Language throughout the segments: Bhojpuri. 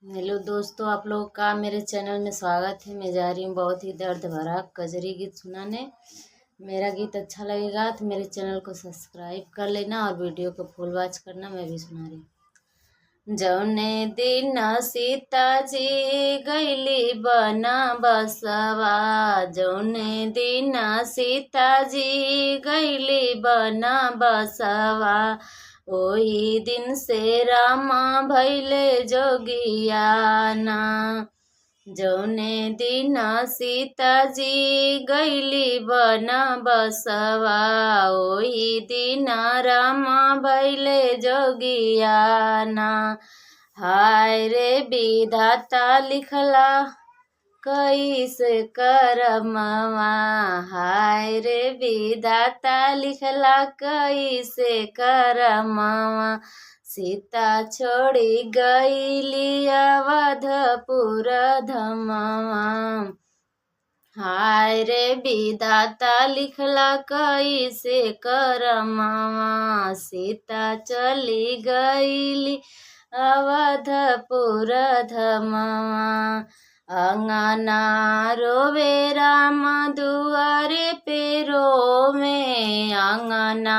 हेलो दोस्तों, आप लोगों का मेरे चैनल में स्वागत है। मैं जा रही हूँ बहुत ही दर्द भरा कजरी गीत सुनाने। मेरा गीत अच्छा लगेगा तो मेरे चैनल को सब्सक्राइब कर लेना और वीडियो को फुल वॉच करना। मैं भी सुना रही हूँ। जौने दिन सीता जी गईली बना बसवा, जौने दिन सीता जी गईली बना बसवा, ओही दिन से रामा भैले जोगियाना। जौने दिन सीता जी गईली बना बसवा, ओही दिन रामा भैले जोगियाना। हाय रे विधाता लिखला कैसे करमवा, हाय रे विधाता लिखला कैसे करमवा। सीता छोड़ी गईली अवधपुर धमवा, हाय रे विधाता लिखला कैसे करमवा। सीता चली गईली अवधपुर धमवा। अंगना रोवे राम दुआरे पे रोवे, अंगना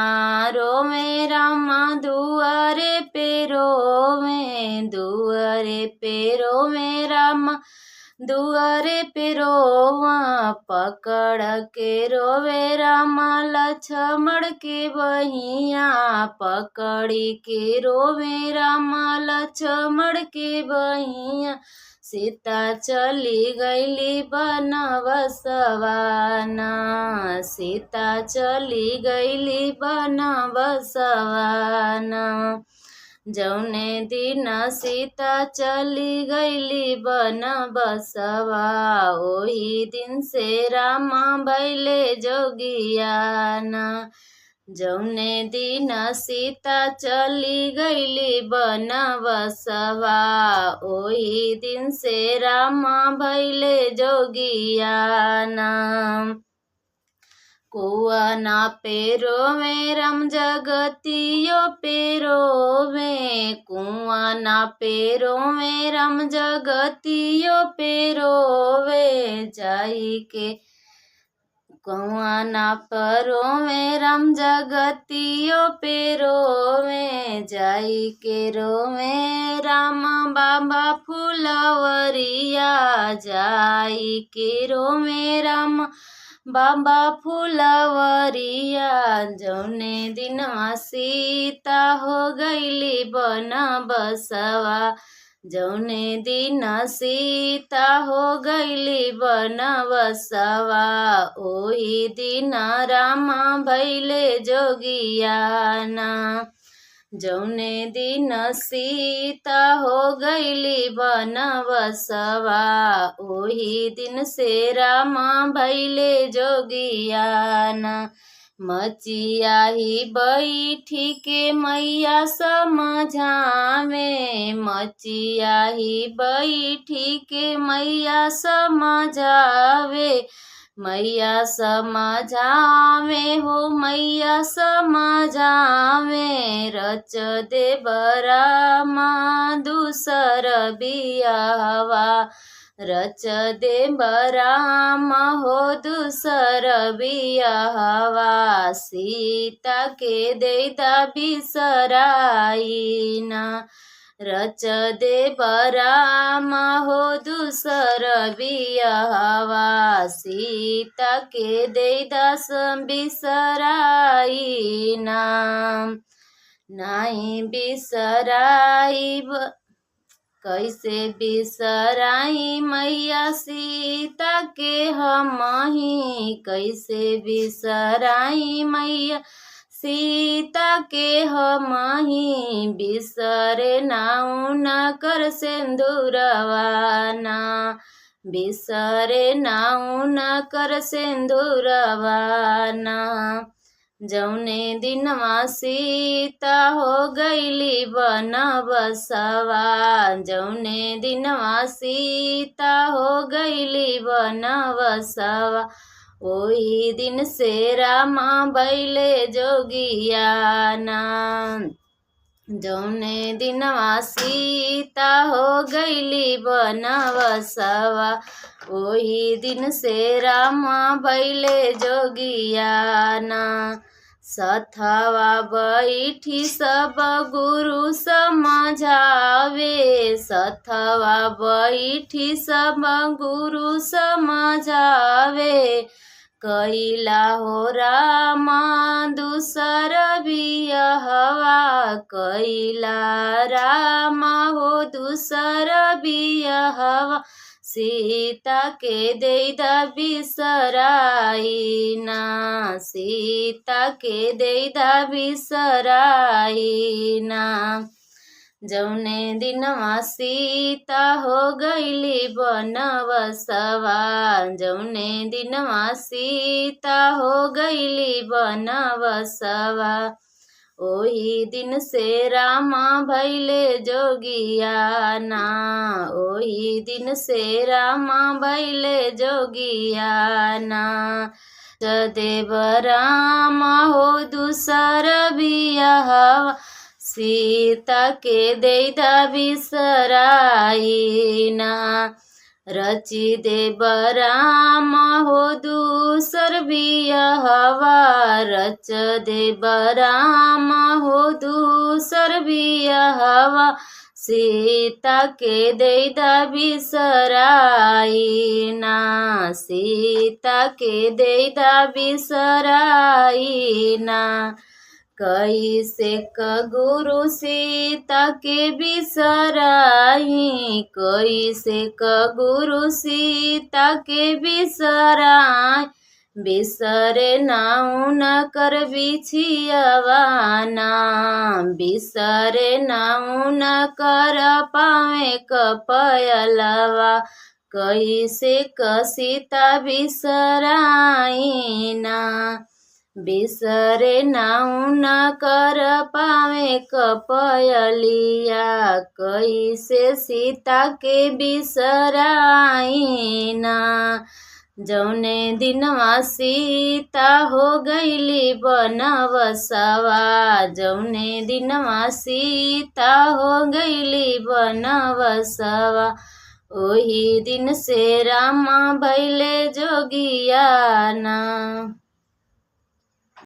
रोवे राम दुआरे पे रोवे, दुआरे पे रोवे राम दुआरे पे रोवा। पकड़ के रोवे राम लक्ष्मण के बहिया, पकड़ी के रोवे राम लक्ष्मण के बहिया। सीता चली गईली बनवसवा ना, सीता चली गईली बनवसवा ना। जौने दिन सीता चली गईली बनवसवा, ओही दिन से रामा भैले जोगियाना। जौने दिन सीता चली गईली बनवसवा, ओही दिन से रामा भैले जोगियाना। कुआ ना पेरो में राम जगतियो पेरो में, कुआ ना पेरो में राम जगतियो पेरो वे। जाई के कुआ ना परो में राम जगतियो पेरो में, जाई के रो में राम बाबा फुलवरिया, जाई के रो में राम बाबा फुलवरिया। जौने दिन सीता हो गईली बनवसवा, जौने दिन सीता हो गईली बनवसवा, ओही दिन रामा भैले जोगियाना। जौने दिन सीता हो गईली बनवसवा, ओही दिन से रामा भैले जोगियाना। मचिया ही बैठी के मैया समझावे, मचिया ही बैठी के मैया समझावे, मैया समझावे हो मैया समझावे। रच दे बरामा दूसर बियाहवा, रच दे बराम हो दूसर बियाहवा। सीता के देदा बिसराईना, रच दे बराम हो दूसर बियाहवा। सीता के देदा बिसराईना, नाही बिसराईब कैसे बिसराई मैया सीता के हमही, कैसे बिसराई मैया सीता के हमही। बिसरे नाउ न कर सिंदूरवाना, बिसरे नाउ न कर सिंदूरवाना। जौने दिनवा सीता हो गईली बनवसवा, जौने दिनवा सीता हो गईली बनवसवा, ओही दिन से रामा भैले जोगियाना। जौने दिनवा सीता हो गईली बनवसवा ओही दिन से रामा भैले जोगियाना। सथवा बैठी सब गुरु समझावे सथवा बैठी सब गुरु समझावे कैला हो रामा दूसर बियहवा कैला रामा हो दूसर बियहवा सीता के देदा बिसराइना सीता के देदा बिसराइना। जौने दिनवा सीता हो गईली बनवसवा जौने दिनवा सीता हो गईली बनवसवा ओही दिन से रामा भैले जोगियाना ओही दिन से रामा भैले जोगियाना। देव रामा हो दूसर बियहवा सीता के देदा बिसराइना। रची देव रामा हो दूसर बियहवा रच देव रामा हो दूसर बियहवा सीता के देदा बिसराइना सीता के देदा बिसराइना। कैसे क गुरु सीता के बिसराई कैसे क गुरु सीता के बिसराई बिसरे नाउ न कर बिछियवाना बिसरे नाउ न कर पावे कपयलवा कैसे क सीता बिसराइना बिसरे नाउ न कर पावे कपयलिया कैसे सीता के बिसराइना। जौने दिनवा सीता हो गईली बनवसवा जौने दिनवा सीता हो गईली बनवसवा ओही दिन से रामा भैले जोगियाना।